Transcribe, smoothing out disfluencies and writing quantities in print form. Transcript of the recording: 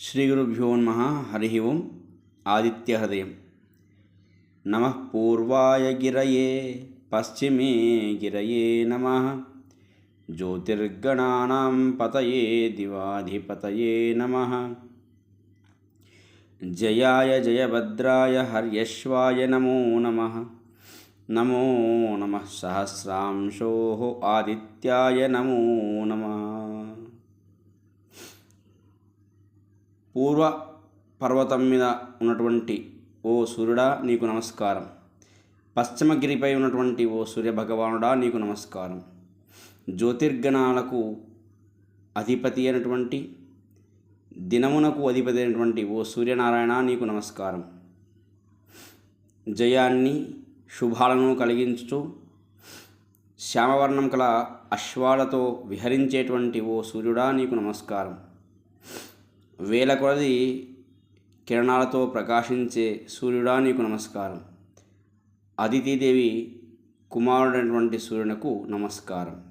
శ్రీగురుభ్యో నమః. హరి ఓం. ఆదిత్యహృదయం. నమః పూర్వాయ గిరయే పశ్చిమే గిరయే నమః. జ్యోతిర్గణానాం పతయే దివాధిపతయే నమః. జయాయ జయభద్రాయ హర్యశ్వాయ నమో నమః. నమో నమః సహస్రాంశోః ఆదిత్యాయ నమో నమః. పూర్వ పర్వతం మీద ఉన్నటువంటి ఓ సూర్యుడా నీకు నమస్కారం. పశ్చిమగిరిపై ఉన్నటువంటి ఓ సూర్యభగవానుడా నీకు నమస్కారం. జ్యోతిర్గణాలకు అధిపతి అయినటువంటి, దినమునకు అధిపతి అయినటువంటి ఓ సూర్యనారాయణ నీకు నమస్కారం. జయాన్ని శుభాలను కలిగించుతూ శ్యామవర్ణం కల అశ్వాలతో విహరించేటువంటి ఓ సూర్యుడా నీకు నమస్కారం. వేల కొలది కిరణాలతో ప్రకాశించే సూర్యుడా నీకు నమస్కారం. అదితిదేవి కుమారుడైనటువంటి సూర్యునకు నమస్కారం.